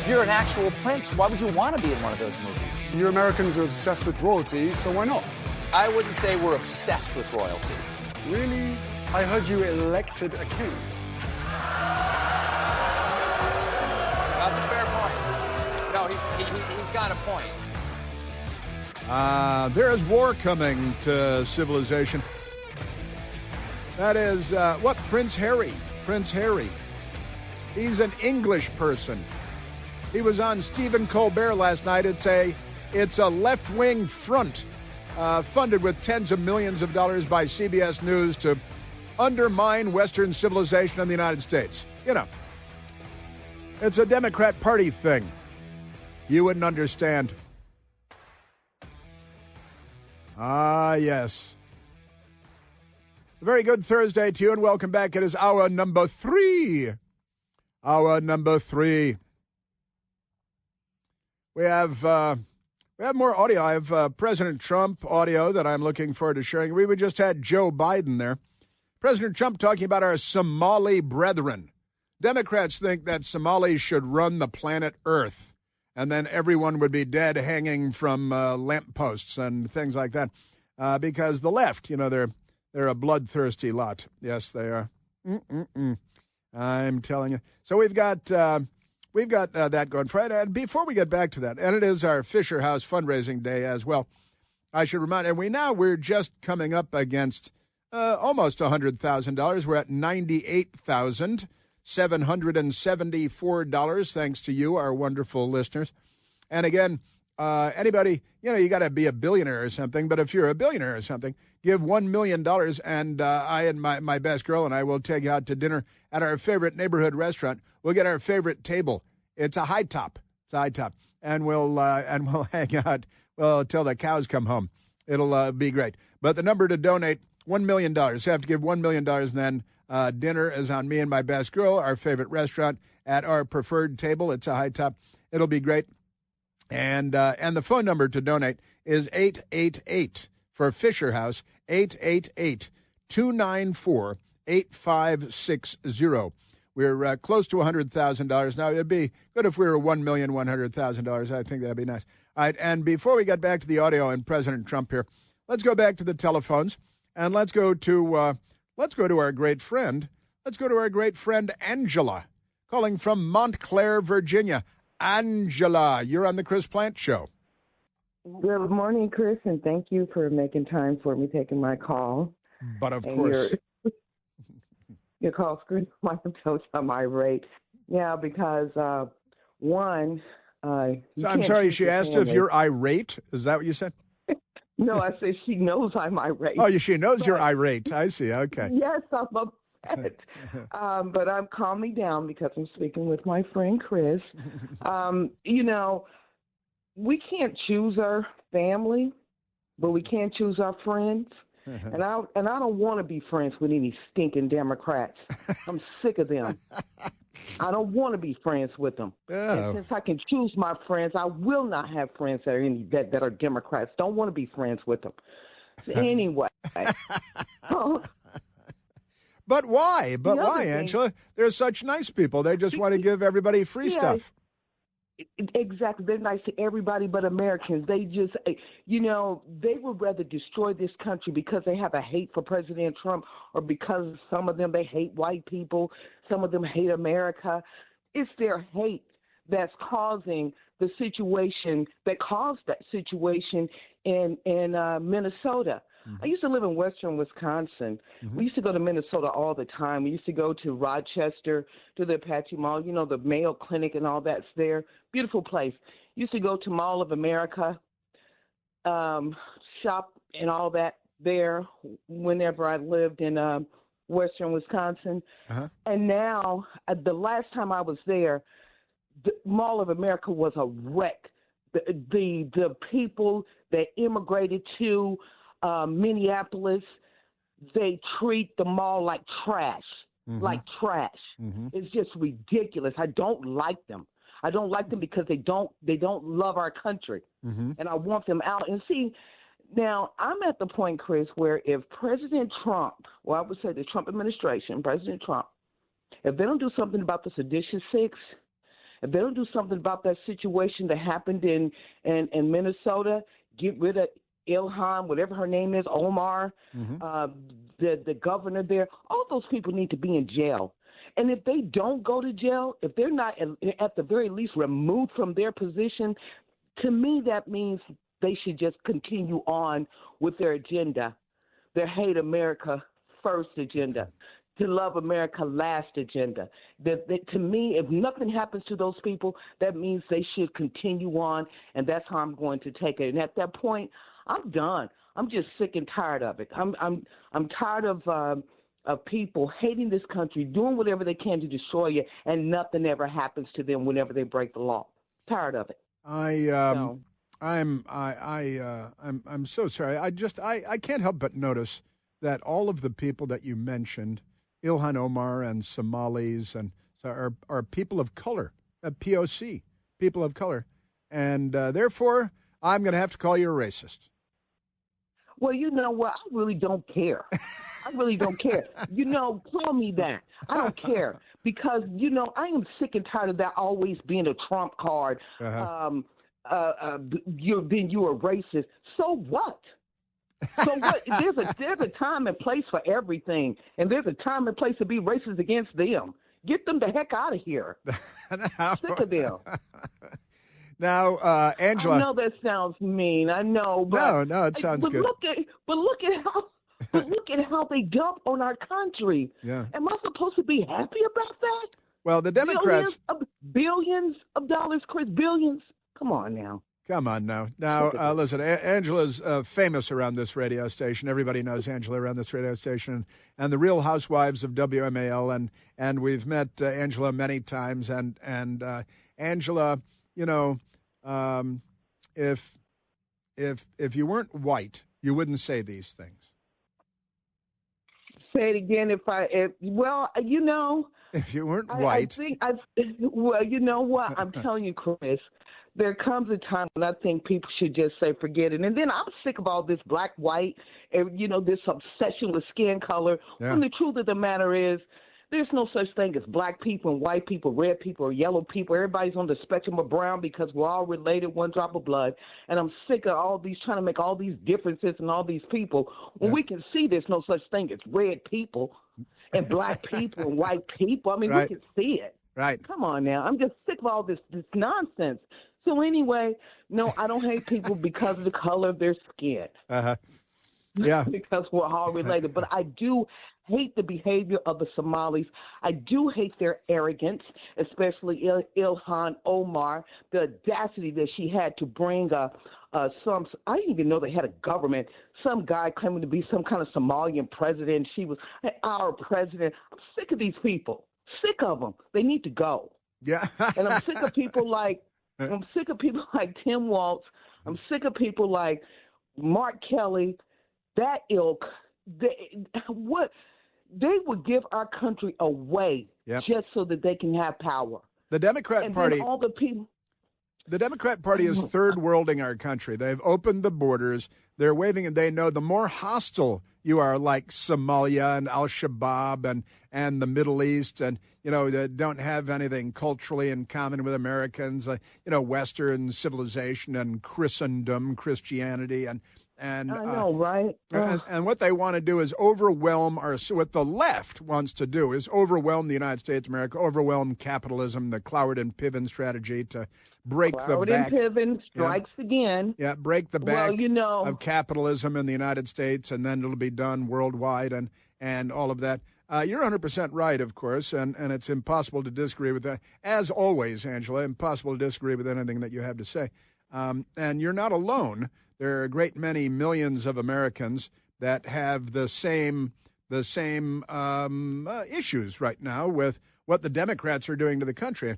You're an actual prince. Why would you want to be in one of those movies? You Americans are obsessed with royalty, so why not? I wouldn't say we're obsessed with royalty. Really? I heard you elected a king. That's a fair point. No, he's got a point. There is war coming to civilization. That is, Prince Harry. Prince Harry. He's an English person. He was on Stephen Colbert last night. It's a left-wing front funded with tens of millions of dollars by CBS News to undermine Western civilization in the United States. You know, it's a Democrat Party thing. You wouldn't understand. Ah, yes. A very good Thursday to you, and welcome back. It is hour number 3. Hour number 3. We have more audio. I have President Trump audio that I'm looking forward to sharing. We just had Joe Biden there. President Trump talking about our Somali brethren. Democrats think that Somalis should run the planet Earth, and then everyone would be dead hanging from lampposts and things like that, because the left, they're a bloodthirsty lot. Yes, they are. I'm telling you. So we've got that going Friday. And before we get back to that, and it is our Fisher House fundraising day as well, I should remind, and we're just coming up against almost $100,000. We're at $98,774, thanks to you, our wonderful listeners. And again, anybody, you got to be a billionaire or something, but if you're a billionaire or something, give $1 million, and I and my best girl and I will take you out to dinner at our favorite neighborhood restaurant. We'll get our favorite table. It's a high top. And we'll hang out till the cows come home. It'll be great. But the number to donate, $1 million. You have to give $1 million, and then dinner is on me and my best girl, our favorite restaurant, at our preferred table. It's a high top. It'll be great. And the phone number to donate is 888 for Fisher House, 888-294-8560. We're close to $100,000 now. It'd be good if we were $1,100,000. I think that'd be nice. All right, and before we get back to the audio and President Trump here, let's go back to the telephones, and let's go to our great friend. Let's go to our great friend Angela, calling from Montclair, Virginia. Angela, you're on the Chris Plant Show. Good morning, Chris, and thank you for making time for me taking my call. But of course. Your call screen my toes I'm irate. Yeah, because one, so I'm sorry, she asked if you're irate. Is that what you said? No, I said she knows I'm irate. Oh, she knows you're irate. I see. Okay. Yes, I'm upset. But I'm calming down because I'm speaking with my friend Chris. We can't choose our family, but we can choose our friends. And I don't want to be friends with any stinking Democrats. I'm sick of them. I don't want to be friends with them. Oh. And since I can choose my friends, I will not have friends that are Democrats. Don't want to be friends with them. So anyway. But why? Why, Angela? They're such nice people. They just want to give everybody free stuff. Exactly. They're nice to everybody but Americans. They just, they would rather destroy this country because they have a hate for President Trump, or because some of them, they hate white people. Some of them hate America. It's their hate that's causing the situation, that caused that situation in Minnesota. Mm-hmm. I used to live in western Wisconsin. Mm-hmm. We used to go to Minnesota all the time. We used to go to Rochester, to the Apache Mall, the Mayo Clinic and all that's there. Beautiful place. Used to go to Mall of America, shop and all that there whenever I lived in western Wisconsin. Uh-huh. And now, the last time I was there, the Mall of America was a wreck. The people that immigrated to Minneapolis, they treat the mall like trash, Mm-hmm. It's just ridiculous. I don't like them. I don't like them because they don't love our country, mm-hmm. and I want them out. And see, now I'm at the point, Chris, where if President Trump, I would say the Trump administration, President Trump, if they don't do something about the seditious six, If they don't do something about that situation that happened in Minnesota, get rid of Ilhan, whatever her name is, Omar, the governor there, all those people need to be in jail. And if they don't go to jail, if they're not at the very least removed from their position, to me that means they should just continue on with their agenda, their hate America first agenda, to love America last agenda. To me, if nothing happens to those people, that means they should continue on, and that's how I'm going to take it. And at that point, I'm done. I'm just sick and tired of it. I'm tired of people hating this country, doing whatever they can to destroy it, and nothing ever happens to them whenever they break the law. Tired of it. I'm so sorry. I can't help but notice that all of the people that you mentioned, Ilhan Omar and Somalis, and are people of color, POC, people of color, and therefore I'm going to have to call you a racist. Well, you know what? I really don't care. I really don't care. Call me that. I don't care because, I am sick and tired of that always being a trump card. You're a racist. So what? So what? There's a time and place for everything, and there's a time and place to be racist against them. Get them the heck out of here. Sick of them. Now, Angela. I know that sounds mean. I know, but no, it sounds good. Look at how they dump on our country. Yeah. Am I supposed to be happy about that? Well, the Democrats. Billions of dollars, Chris, billions. Come on now. Now, listen, Angela's famous around this radio station. Everybody knows Angela around this radio station. And the Real Housewives of WMAL. And we've met Angela many times. And Angela, if you weren't white, you wouldn't say these things. Say it again. If you weren't white. Well, you know what? I'm telling you, Chris, there comes a time when I think people should just say forget it. And then I'm sick of all this black, white, this obsession with skin color. Yeah. When the truth of the matter is, there's no such thing as black people and white people, red people or yellow people. Everybody's on the spectrum of brown because we're all related, one drop of blood. And I'm sick of all these trying to make all these differences and all these people. When we can see there's no such thing as red people and black people and white people. I mean, Right. we can see it. Right. Come on now. I'm just sick of all this nonsense. So anyway, no, I don't hate people because of the color of their skin. Yeah. Because we're all related. But I do hate the behavior of the Somalis. I do hate their arrogance, especially Ilhan Omar, the audacity that she had to bring I didn't even know they had a government, some guy claiming to be some kind of Somalian president. She was our president. I'm sick of these people. Sick of them. They need to go. Yeah. And I'm sick of people like Tim Walz. I'm sick of people like Mark Kelly, that ilk. They would give our country away just so that they can have power. The Democrat Party. All the people. The Democrat Party is third worlding our country. They've opened the borders. They're waving, and they know the more hostile you are, like Somalia and Al-Shabaab and the Middle East, and that don't have anything culturally in common with Americans, Western civilization and Christendom, Christianity, and I know, right? And what they want to do is overwhelm what the left wants to do is overwhelm the United States of America, overwhelm capitalism, the Cloward and Piven strategy to break the back. Cloward and Piven strikes again. Yeah, break the back of capitalism in the United States, and then it'll be done worldwide and all of that. You're 100% right, of course, and it's impossible to disagree with that. As always, Angela, impossible to disagree with anything that you have to say. And you're not alone. There are a great many millions of Americans that have the same issues right now with what the Democrats are doing to the country.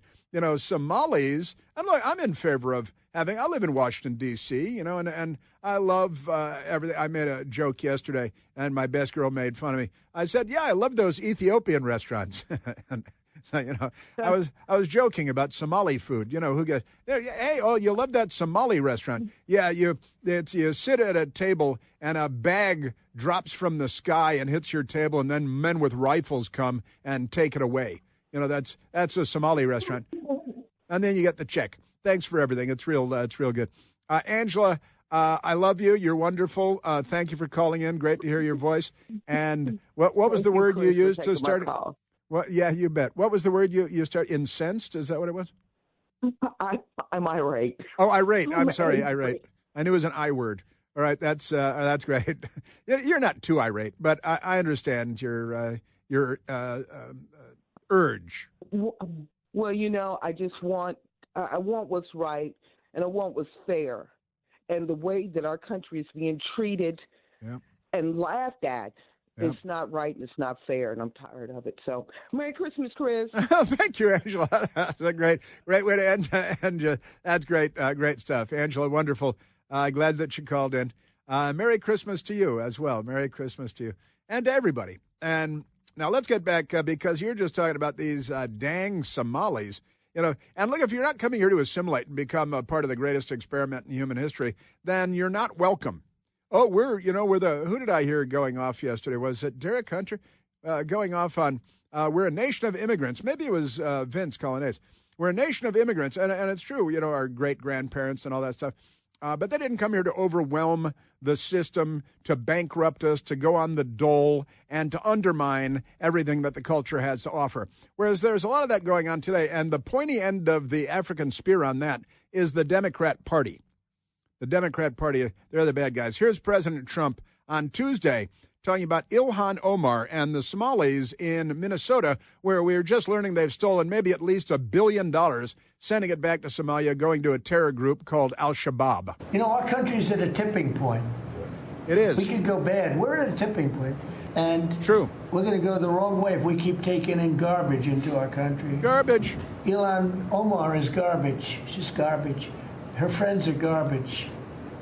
Somalis, I'm in favor of having, I live in Washington, D.C., and I love everything. I made a joke yesterday, and my best girl made fun of me. I said, yeah, I love those Ethiopian restaurants. So, I was joking about Somali food. Who goes, hey, you love that Somali restaurant? Yeah, you sit at a table and a bag drops from the sky and hits your table, and then men with rifles come and take it away. That's a Somali restaurant. and then you get the check. Thanks for everything. It's real good. Angela, I love you. You're wonderful. Thank you for calling in. Great to hear your voice. And what was the word you used to start? Well, yeah, you bet. What was the word you start? Incensed? Is that what it was? I'm irate. Oh, irate. I'm sorry, irate. I knew it was an I word. All right, that's great. You're not too irate, but I understand your urge. Well, I just want what's right, and I want what's fair, and the way that our country is being treated and laughed at. It's not right and it's not fair, and I'm tired of it. So, Merry Christmas, Chris. Thank you, Angela. That's a great way to end. That's great, great stuff. Angela, wonderful. Glad that you called in. Merry Christmas to you as well. Merry Christmas to you and to everybody. And now let's get back because you're just talking about these dang Somalis. And look, if you're not coming here to assimilate and become a part of the greatest experiment in human history, then you're not welcome. Oh, we're who did I hear going off yesterday? Was it Derek Hunter going off on, we're a nation of immigrants. Maybe it was Vince Colonnese. We're a nation of immigrants. And it's true, our great-grandparents and all that stuff. But they didn't come here to overwhelm the system, to bankrupt us, to go on the dole, and to undermine everything that the culture has to offer. Whereas there's a lot of that going on today. And the pointy end of the African spear on that is the Democrat Party. The Democrat Party, they're the bad guys. Here's President Trump on Tuesday talking about Ilhan Omar and the Somalis in Minnesota, where we were just learning they've stolen maybe at least $1 billion, sending it back to Somalia, going to a terror group called Al-Shabaab. Our country's at a tipping point. It is. We could go bad. We're at a tipping point. And true. We're going to go the wrong way if we keep taking in garbage into our country. Garbage. Ilhan Omar is garbage. She's garbage. Her friends are garbage.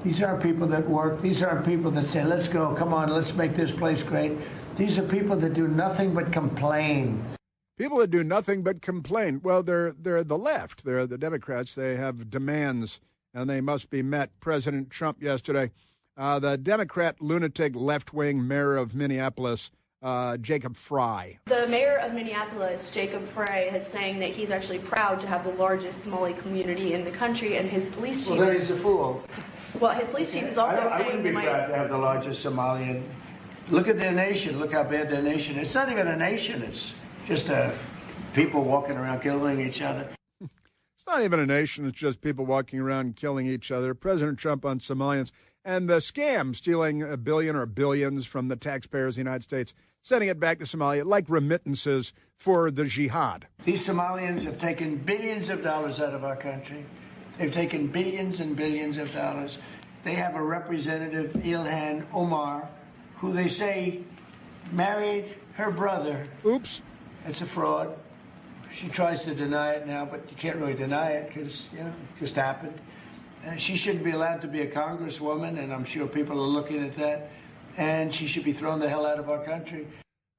These aren't people that work. These aren't people that say, let's go, come on, let's make this place great. These are people that do nothing but complain. People that do nothing but complain. Well, they're the left. They're the Democrats. They have demands, and they must be met. President Trump yesterday, the Democrat lunatic left-wing mayor of Minneapolis, Jacob Fry. The mayor of Minneapolis, Jacob Fry, is saying that he's actually proud to have the largest Somali community in the country, and his police chief... Well, then he's a fool. Well, his police chief is also saying... I wouldn't be proud to have the largest Somalian. Look at their nation. Look how bad their nation is. It's not even a nation. It's just people walking around killing each other. It's not even a nation. It's just people walking around killing each other. President Trump on Somalians and the scam, stealing $1 billion or billions from the taxpayers of the United States, sending it back to Somalia like remittances for the jihad. These Somalians have taken billions of dollars out of our country. They've taken billions and billions of dollars. They have a representative, Ilhan Omar, who they say married her brother. Oops. It's a fraud. She tries to deny it now, but you can't really deny it because, it just happened. She shouldn't be allowed to be a congresswoman, and I'm sure people are looking at that. And she should be thrown the hell out of our country.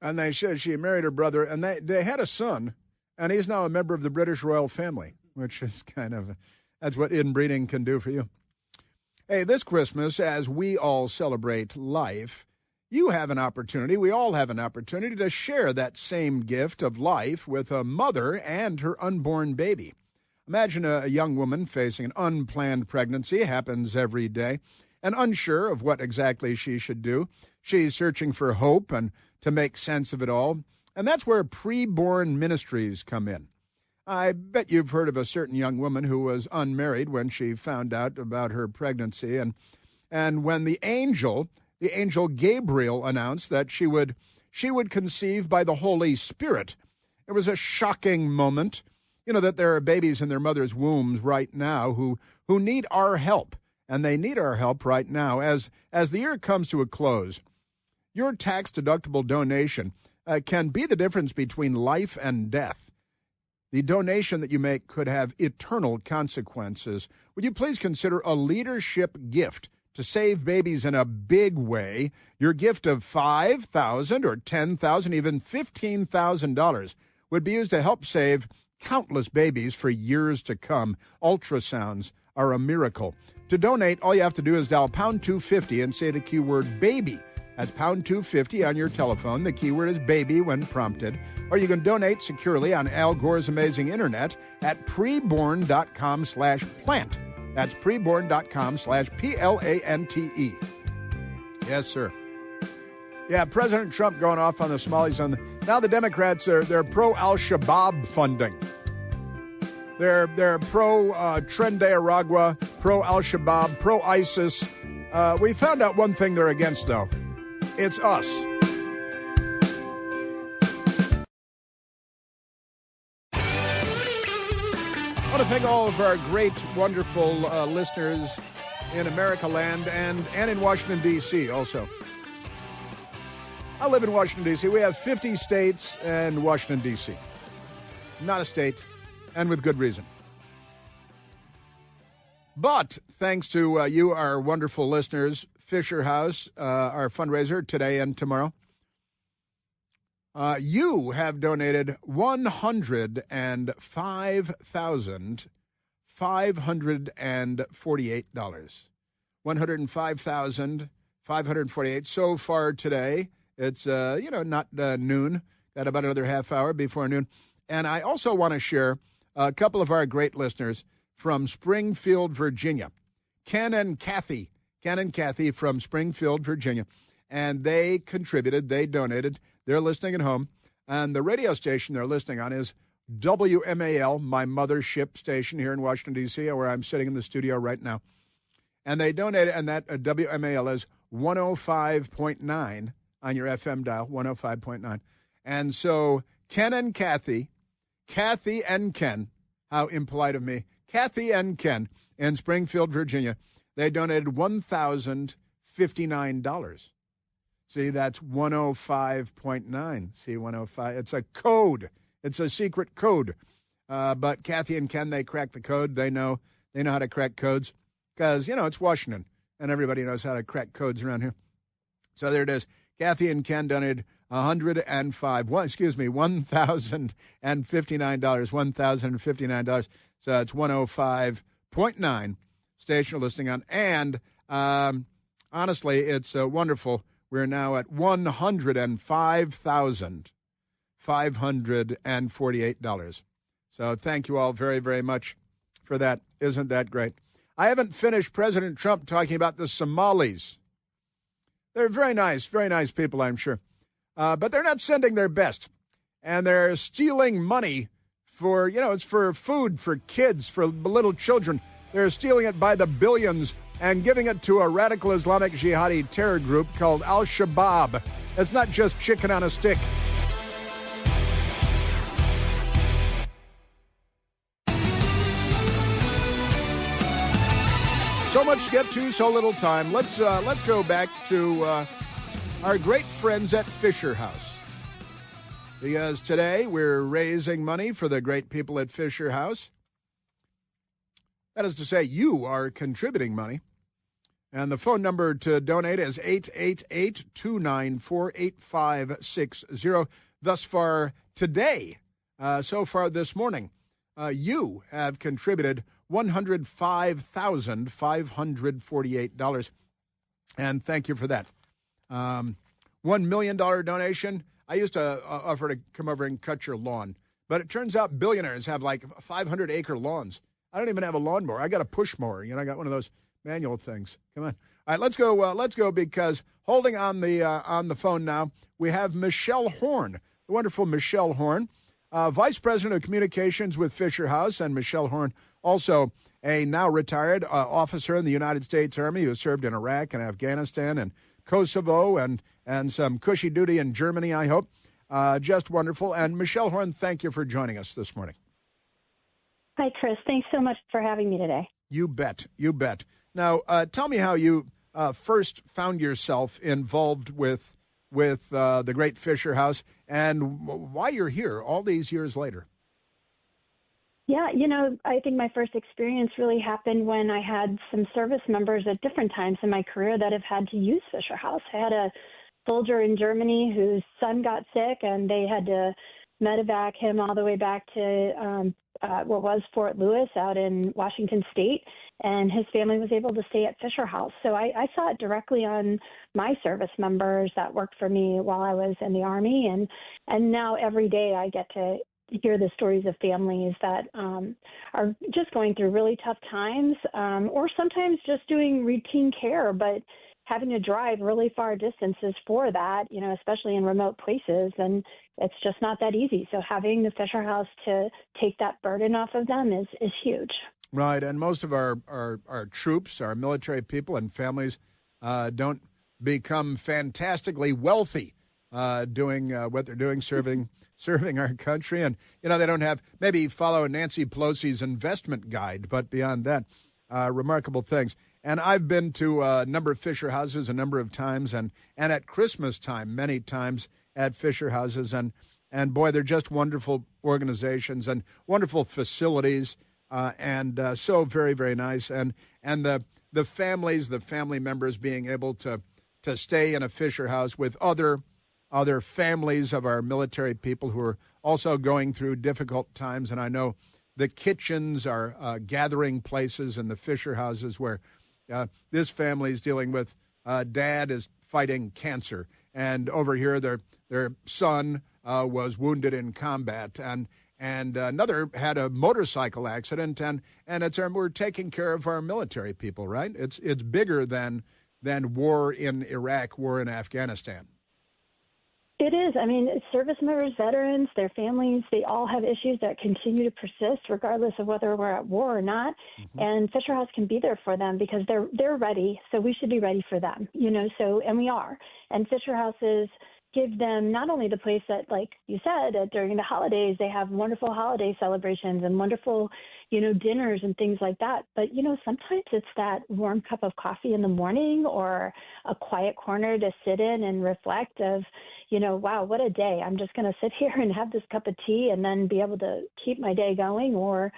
And they said she married her brother, and they had a son, and he's now a member of the British royal family, which is that's what inbreeding can do for you. Hey, this Christmas, as we all celebrate life, you have an opportunity, we all have an opportunity to share that same gift of life with a mother and her unborn baby. Imagine a young woman facing an unplanned pregnancy, happens every day, and unsure of what exactly she should do. She's searching for hope and to make sense of it all. And that's where preborn ministries come in. I bet you've heard of a certain young woman who was unmarried when she found out about her pregnancy. And when the angel Gabriel announced that she would conceive by the Holy Spirit, it was a shocking moment. That there are babies in their mother's wombs right now who need our help. And they need our help right now. As the year comes to a close, your tax-deductible donation can be the difference between life and death. The donation that you make could have eternal consequences. Would you please consider a leadership gift to save babies in a big way? Your gift of $5,000 or $10,000, even $15,000 would be used to help save countless babies for years to come. Ultrasounds are a miracle. To donate, all you have to do is dial pound 250 and say the keyword baby. That's pound 250 on your telephone. The keyword is baby when prompted. Or you can donate securely on Al Gore's amazing internet at preborn.com/plant. That's preborn.com/PLANTE. Yes, sir. Yeah, President Trump going off on the Somalis. Now the Democrats they're pro Al-Shabaab funding. They're pro Tren de Aragua, pro Al-Shabaab, pro ISIS. We found out one thing they're against, though. It's us. I want to thank all of our great, wonderful listeners in America land and in Washington, D.C. also. I live in Washington, D.C. We have 50 states and Washington, D.C. Not a state, and with good reason. But thanks to you, our wonderful listeners, Fisher House, our fundraiser today and tomorrow, you have donated $105,548. $105,548 so far today. It's, not noon. Got about another half hour before noon. And I also want to share a couple of our great listeners from Springfield, Virginia. Ken and Kathy from Springfield, Virginia. And they contributed, they donated. They're listening at home. And the radio station they're listening on is WMAL, my mothership station here in Washington, D.C., where I'm sitting in the studio right now. And they donated, and that WMAL is 105.9 on your FM dial, 105.9. And so Ken and Kathy and Ken, how impolite of me, Kathy and Ken in Springfield, Virginia, they donated $1,059. See, that's 105.9. See, 105. It's a code. It's a secret code. But Kathy and Ken, they crack the code. They know how to crack codes because, it's Washington, and everybody knows how to crack codes around here. So there it is. Kathy and Ken donated $1,059. $1,059. So it's 105.9 station listening on. And honestly, it's wonderful. We're now at $105,548. So thank you all very, very much for that. Isn't that great? I haven't finished President Trump talking about the Somalis. They're very nice people, I'm sure. But they're not sending their best. And they're stealing money for, it's for food, for kids, for little children. They're stealing it by the billions and giving it to a radical Islamic jihadi terror group called Al-Shabaab. It's not just chicken on a stick. So much to get to, so little time. Let's go back to our great friends at Fisher House. Because today we're raising money for the great people at Fisher House. That is to say, you are contributing money. And the phone number to donate is 888-294-8560. Thus far today, so far this morning, you have contributed $105,548. And thank you for that. $1 million donation. I used to offer to come over and cut your lawn. But it turns out billionaires have like 500-acre lawns. I don't even have a lawnmower. I got a push mower. I got one of those manual things. Come on. All right, let's go. Let's go because holding on the phone now, we have Michelle Horn, the wonderful Michelle Horn, Vice President of Communications with Fisher House, and Michelle Horn, also a now retired officer in the United States Army who served in Iraq and Afghanistan and Kosovo and some cushy duty in Germany, I hope. Just wonderful. And Michelle Horn, thank you for joining us this morning. Hi, Chris. Thanks so much for having me today. You bet. Now, tell me how you first found yourself involved with the great Fisher House and why you're here all these years later. Yeah, I think my first experience really happened when I had some service members at different times in my career that have had to use Fisher House. I had a soldier in Germany whose son got sick, and they had to medevac him all the way back to what was Fort Lewis out in Washington State, and his family was able to stay at Fisher House. So I saw it directly on my service members that worked for me while I was in the Army, and now every day I get to hear the stories of families that are just going through really tough times, or sometimes just doing routine care, but having to drive really far distances for that, especially in remote places, and it's just not that easy. So having the Fisher House to take that burden off of them is huge. Right, and most of our troops, our military people and families don't become fantastically wealthy doing what they're doing, serving our country. And, they don't have, maybe follow Nancy Pelosi's investment guide, but beyond that, remarkable things. And I've been to a number of Fisher Houses a number of times, and at Christmas time, many times at Fisher Houses. And boy, they're just wonderful organizations and wonderful facilities, and so very, very nice. And the families, the family members being able to stay in a Fisher House with other families of our military people who are also going through difficult times. And I know the kitchens are gathering places in the Fisher Houses where this family is dealing with dad is fighting cancer, and over here their son was wounded in combat, and another had a motorcycle accident, and we're taking care of our military people, right? It's bigger than war in Iraq, war in Afghanistan. It is. I mean, service members, veterans, their families, they all have issues that continue to persist regardless of whether we're at war or not. Mm-hmm. And Fisher House can be there for them because they're ready. So we should be ready for them, and we are. And Fisher Houses give them not only the place that, like you said, during the holidays, they have wonderful holiday celebrations and wonderful, dinners and things like that. But, sometimes it's that warm cup of coffee in the morning or a quiet corner to sit in and reflect of, wow, what a day. I'm just going to sit here and have this cup of tea and then be able to keep my day going or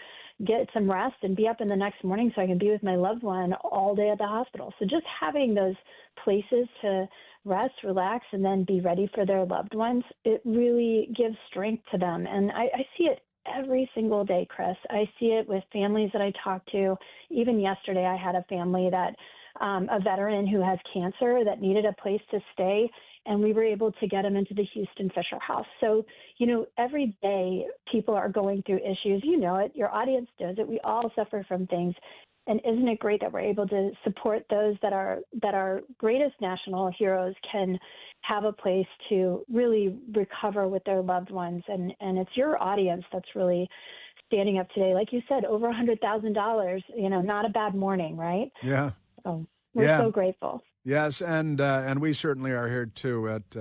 get some rest and be up in the next morning so I can be with my loved one all day at the hospital. So just having those places to rest, relax, and then be ready for their loved ones, it really gives strength to them. And I see it every single day, Chris. I see it with families that I talk to. Even yesterday, I had a family that a veteran who has cancer that needed a place to stay, and we were able to get him into the Houston Fisher House. So, every day people are going through issues. You know it. Your audience does it. We all suffer from things. And isn't it great that we're able to support those that our greatest national heroes can have a place to really recover with their loved ones? And it's your audience that's really standing up today. Like you said, over $100,000, not a bad morning, right? Yeah. So we're so grateful. Yes, and we certainly are here too at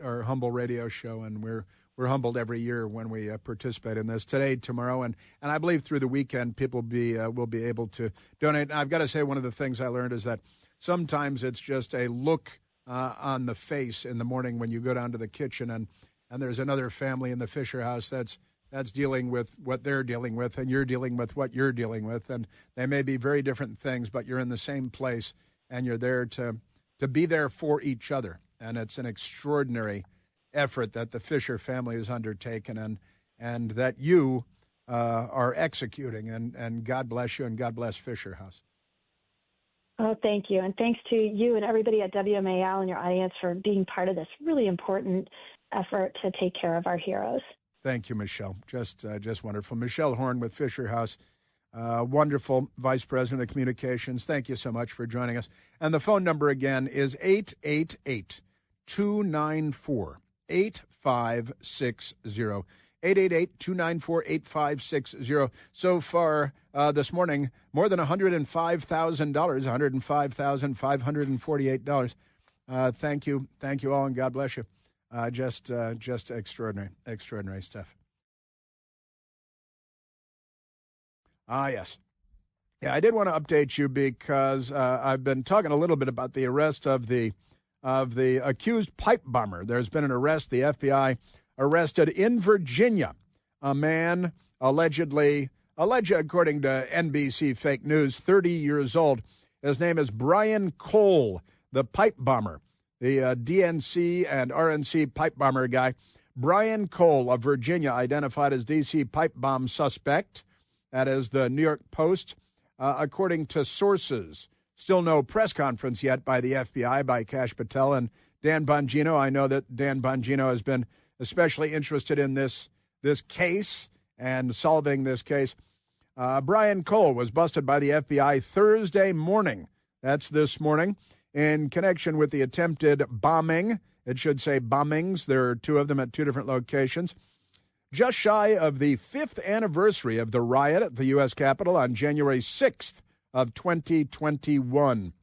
our humble radio show, and we're humbled every year when we participate in this. Today, tomorrow, and I believe through the weekend, people will be able to donate. And I've got to say, one of the things I learned is that sometimes it's just a look on the face in the morning when you go down to the kitchen, and there's another family in the Fisher House that's dealing with what they're dealing with, and you're dealing with what you're dealing with, and they may be very different things, but you're in the same place, and you're there to be there for each other. And it's an extraordinary effort that the Fisher family has undertaken, and that you are executing, and God bless you, and God bless Fisher House. Oh, thank you. And thanks to you and everybody at WMAL and your audience for being part of this really important effort to take care of our heroes. Thank you, Michelle. Just wonderful. Michelle Horn with Fisher House, wonderful Vice President of Communications. Thank you so much for joining us. And the phone number again is 888-294-8560. 888-294-8560. So far this morning, more than $105,000, $105,548. Thank you all, and God bless you. Just extraordinary stuff. Yes. Yeah, I did want to update you because I've been talking a little bit about the arrest of the accused pipe bomber. There's been an arrest. The FBI arrested in Virginia a man alleged, according to NBC fake news, 30 years old. His name is Brian Cole, the pipe bomber, the DNC and RNC pipe bomber guy. Brian Cole of Virginia identified as D.C. pipe bomb suspect. That is the New York Post, according to sources. Still no press conference yet by the FBI, by Kash Patel and Dan Bongino. I know that Dan Bongino has been especially interested in this case and solving this case. Brian Cole was busted by the FBI Thursday morning. That's this morning, in connection with the attempted bombing. It should say bombings. There are two of them at two different locations. Just shy of the 5th anniversary of the riot at the U.S. Capitol on January 6th of 2021.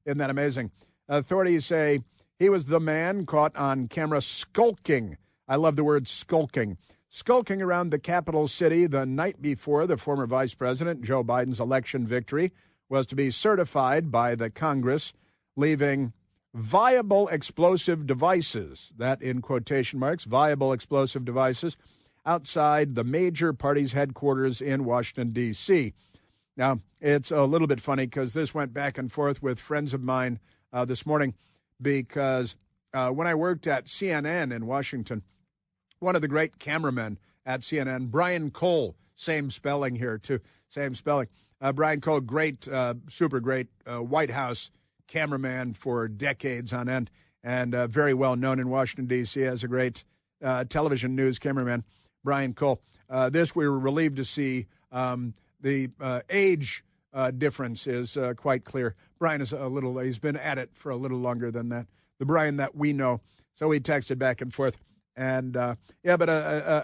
Isn't that amazing? Authorities say he was the man caught on camera skulking. I love the word skulking. Skulking around the capital city the night before the former Vice President Joe Biden's election victory was to be certified by the Congress, leaving viable explosive devices, that in quotation marks, viable explosive devices, outside the major party's headquarters in Washington, D.C. Now, it's a little bit funny because this went back and forth with friends of mine this morning because when I worked at CNN in Washington, one of the great cameramen at CNN, Brian Cole, same spelling here too, same spelling. Brian Cole, great, super great White House cameraman for decades on end and very well known in Washington, D.C. as a great television news cameraman, Brian Cole. This we were relieved to see. The age difference is quite clear. Brian is he's been at it for a little longer than that, the Brian that we know. So we texted back and forth. And, but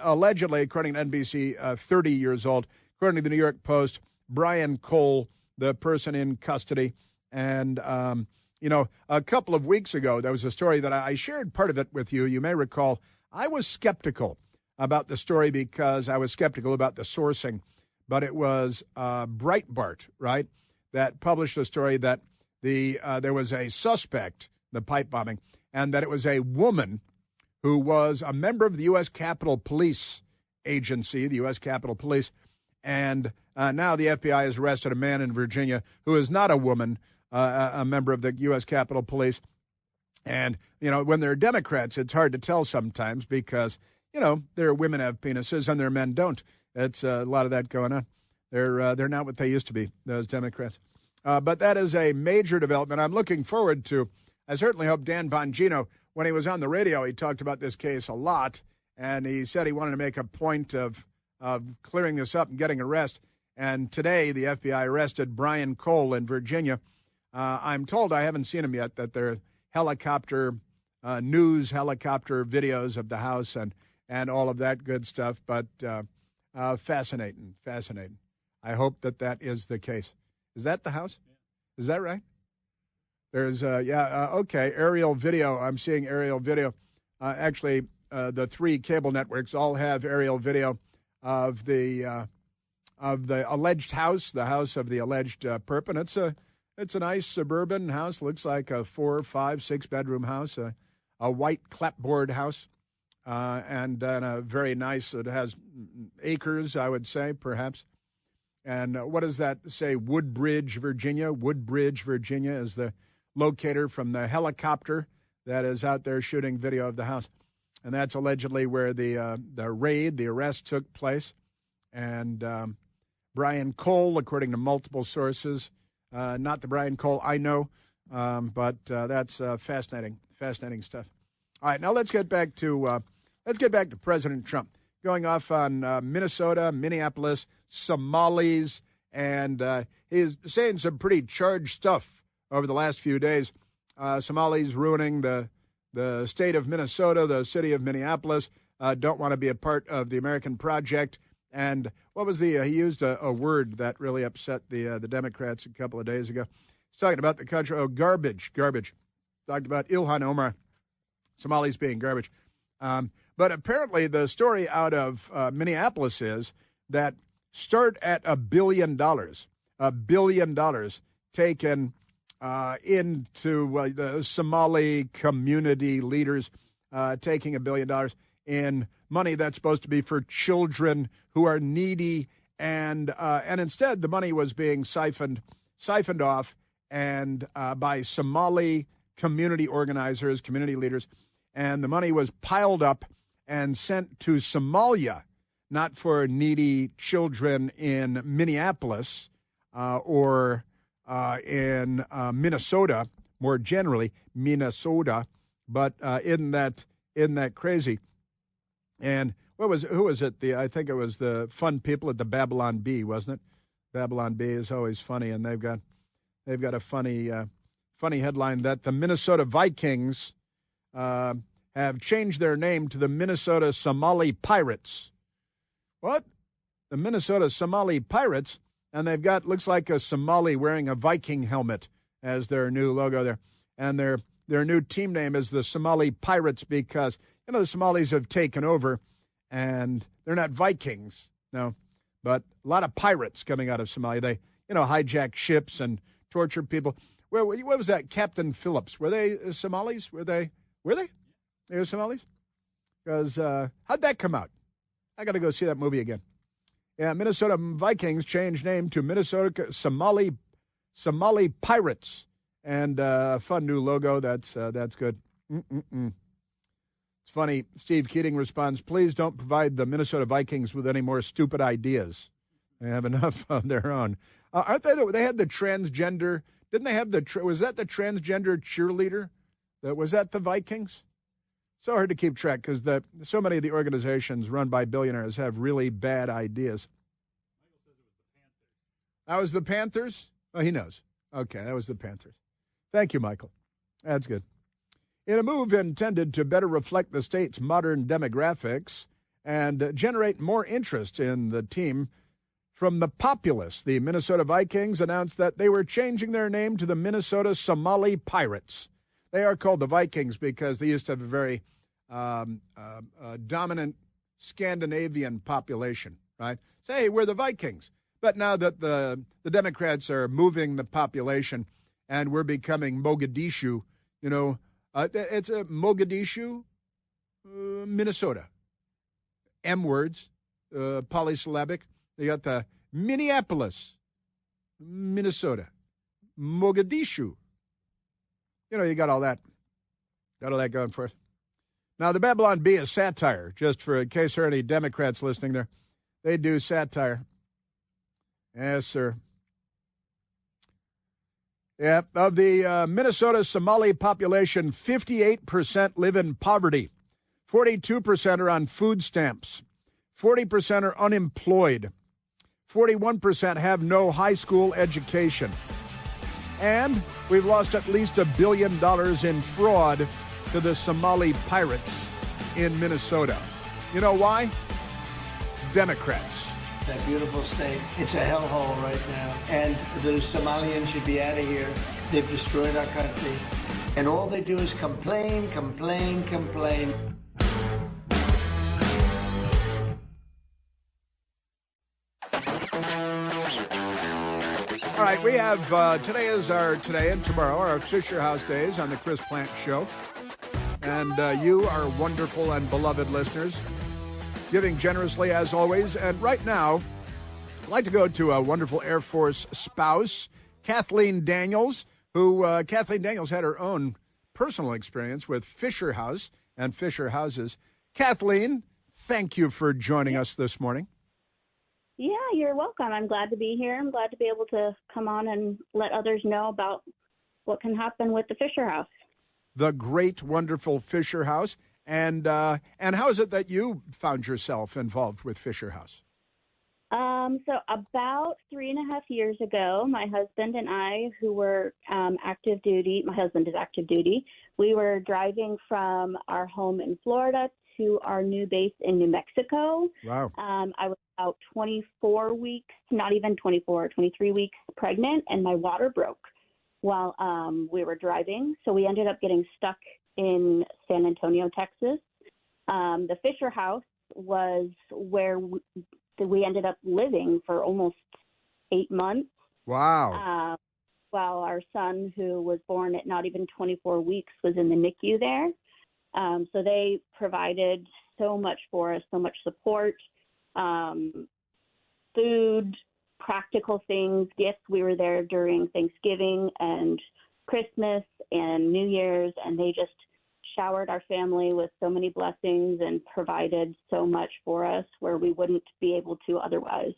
allegedly, according to NBC, 30 years old, according to the New York Post, Brian Cole, the person in custody. And, a couple of weeks ago, there was a story that I shared part of it with you. You may recall I was skeptical about the story because I was skeptical about the sourcing. But it was Breitbart, right, that published a story that there was a suspect, the pipe bombing, and that it was a woman who was a member of the U.S. Capitol Police Agency, the U.S. Capitol Police, and now the FBI has arrested a man in Virginia who is not a woman, a member of the U.S. Capitol Police. And, when they're Democrats, it's hard to tell sometimes because, their women have penises and their men don't. It's a lot of that going on. They're not what they used to be, those Democrats. But that is a major development I'm looking forward to. I certainly hope Dan Bongino, when he was on the radio, he talked about this case a lot, and he said he wanted to make a point of clearing this up and getting an arrest. And today, the FBI arrested Brian Cole in Virginia. I'm told, I haven't seen him yet, that there are helicopter videos of the house and all of that good stuff. But fascinating. I hope that is the case. Is that the house? Is that right? There's, okay, aerial video. I'm seeing aerial video. Actually, the three cable networks all have aerial video of the alleged house, the house of the alleged perp. And it's a nice suburban house. Looks like a 4, 5, 6 bedroom house, a white clapboard house, and a very nice. It has acres, I would say, perhaps. And what does that say? Woodbridge, Virginia. Woodbridge, Virginia is the locator from the helicopter that is out there shooting video of the house. And that's allegedly where the arrest took place. And Brian Cole, according to multiple sources, not the Brian Cole I know, but that's fascinating stuff. All right, now let's get back to President Trump going off on Minnesota, Minneapolis, Somalis, and he's saying some pretty charged stuff over the last few days. Somalis ruining the state of Minnesota, the city of Minneapolis, don't want to be a part of the American project. And what was he used a word that really upset the Democrats a couple of days ago. He's talking about the country, garbage. Talked about Ilhan Omar, Somalis being garbage. But apparently the story out of Minneapolis is that start at $1 billion taken into the Somali community leaders taking $1 billion in money that's supposed to be for children who are needy, and instead the money was being siphoned off and by Somali community organizers, community leaders, and the money was piled up and sent to Somalia, not for needy children in Minneapolis or in Minnesota, more generally, Minnesota. But isn't that crazy? And who was it? I think it was the fun people at the Babylon Bee, wasn't it? Babylon Bee is always funny, and they've got a funny headline that the Minnesota Vikings have changed their name to the Minnesota Somali Pirates. What? The Minnesota Somali Pirates, and they've got, looks like a Somali wearing a Viking helmet as their new logo there. And their new team name is the Somali Pirates because, the Somalis have taken over, and they're not Vikings, no, but a lot of pirates coming out of Somalia. They, hijack ships and torture people. What was that? Captain Phillips. Were they Somalis? Were they? They were Somalis? Because how'd that come out? I got to go see that movie again. Yeah, Minnesota Vikings changed name to Minnesota Somali Pirates, and fun new logo. That's good. It's funny. Steve Keating responds, "Please don't provide the Minnesota Vikings with any more stupid ideas. They have enough on their own." Aren't they? They had the transgender. Didn't they have was that the transgender cheerleader? Was that the Vikings? So hard to keep track because so many of the organizations run by billionaires have really bad ideas. That was the Panthers? Oh, he knows. Okay, that was the Panthers. Thank you, Michael. That's good. In a move intended to better reflect the state's modern demographics and generate more interest in the team from the populace, the Minnesota Vikings announced that they were changing their name to the Minnesota Somali Pirates. They are called the Vikings because they used to have a very dominant Scandinavian population, right? Say, hey, we're the Vikings. But now that the Democrats are moving the population and we're becoming Mogadishu, it's a Mogadishu, Minnesota. M words, polysyllabic. They got the Minneapolis, Minnesota, Mogadishu. You got all that going for us. Now, the Babylon Bee is satire, just in case there are any Democrats listening there. They do satire. Yes, sir. Yeah, of the Minnesota Somali population, 58% live in poverty. 42% are on food stamps. 40% are unemployed. 41% have no high school education. And we've lost at least $1 billion in fraud to the Somali pirates in Minnesota. You know why? Democrats. That beautiful state. It's a hellhole right now. And the Somalians should be out of here. They've destroyed our country. And all they do is complain, complain, complain. All right, we have today and tomorrow are our Fisher House days on the Chris Plant Show. And you are wonderful and beloved listeners, giving generously as always. And right now, I'd like to go to a wonderful Air Force spouse, Kathleen Daniels, who Kathleen Daniels had her own personal experience with Fisher House and Fisher Houses. Kathleen, thank you for joining us this morning. Yeah, you're welcome. I'm glad to be here. I'm glad to be able to come on and let others know about what can happen with the Fisher House. The great, wonderful Fisher House. And how is it that you found yourself involved with Fisher House? So about 3.5 years ago, my husband and I, who were active duty, my husband is active duty, we were driving from our home in Florida to our new base in New Mexico. Wow. I was about 24 weeks, not even 24, 23 weeks pregnant, and my water broke while we were driving. So we ended up getting stuck in San Antonio, Texas. The Fisher House was where we ended up living for almost 8 months. Wow. While our son, who was born at not even 24 weeks, was in the NICU there. So they provided so much for us, so much support, food, practical things, gifts. We were there during Thanksgiving and Christmas and New Year's, and they just showered our family with so many blessings and provided so much for us where we wouldn't be able to otherwise.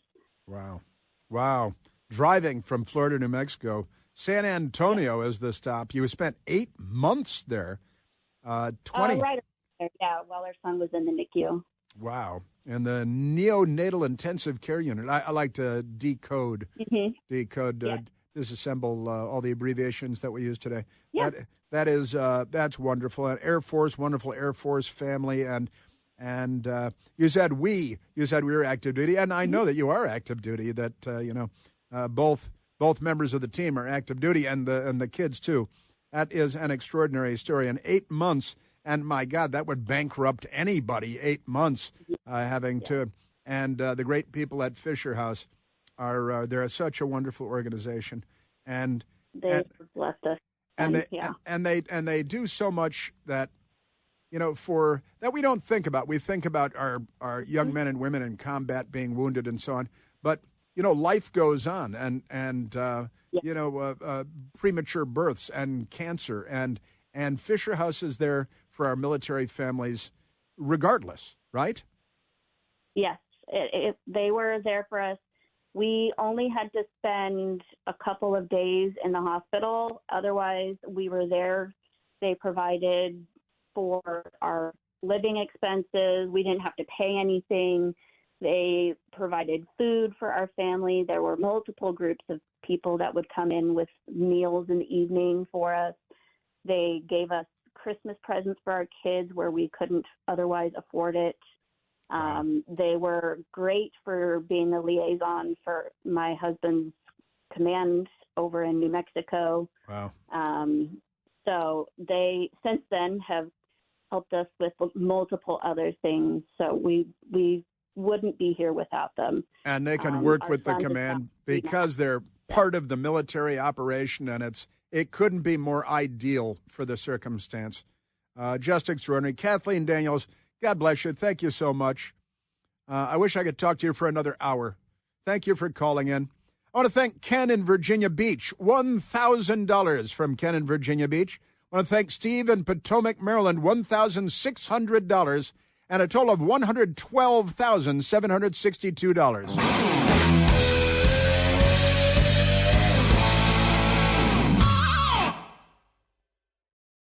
Wow. Driving from Florida to New Mexico, San Antonio is the stop. You spent 8 months there. 20. Right. Yeah, while our son was in the NICU. Wow. And the neonatal intensive care unit. I like to decode, disassemble all the abbreviations that we use today. Yeah. That's wonderful. And Air Force, wonderful Air Force family. And you said we were active duty. And I know that you are active duty, that, both members of the team are active duty and the kids too. That is an extraordinary story. And 8 months, and my God, that would bankrupt anybody. 8 months having to. And the great people at Fisher House they're such a wonderful organization, and they blessed us. And they do so much that for that we don't think about. We think about our young men and women in combat being wounded and so on, but life goes on, and premature births and cancer, and Fisher House is there for our military families, regardless, right? Yes, they were there for us. We only had to spend a couple of days in the hospital. Otherwise, we were there. They provided for our living expenses. We didn't have to pay anything. They provided food for our family. There were multiple groups of people that would come in with meals in the evening for us. They gave us Christmas presents for our kids where we couldn't otherwise afford it. They were great for being the liaison for my husband's command over in New Mexico. Wow. So they since then have helped us with multiple other things. So we wouldn't be here without them. And they can work with the command because they're part of the military operation, and it couldn't be more ideal for the circumstance. Just extraordinary. Kathleen Daniels, God bless you. Thank you so much. I wish I could talk to you for another hour. Thank you for calling in. I want to thank Ken in Virginia Beach. $1,000 from Ken in Virginia Beach. I want to thank Steve in Potomac, Maryland. $1,600 and a total of $112,762.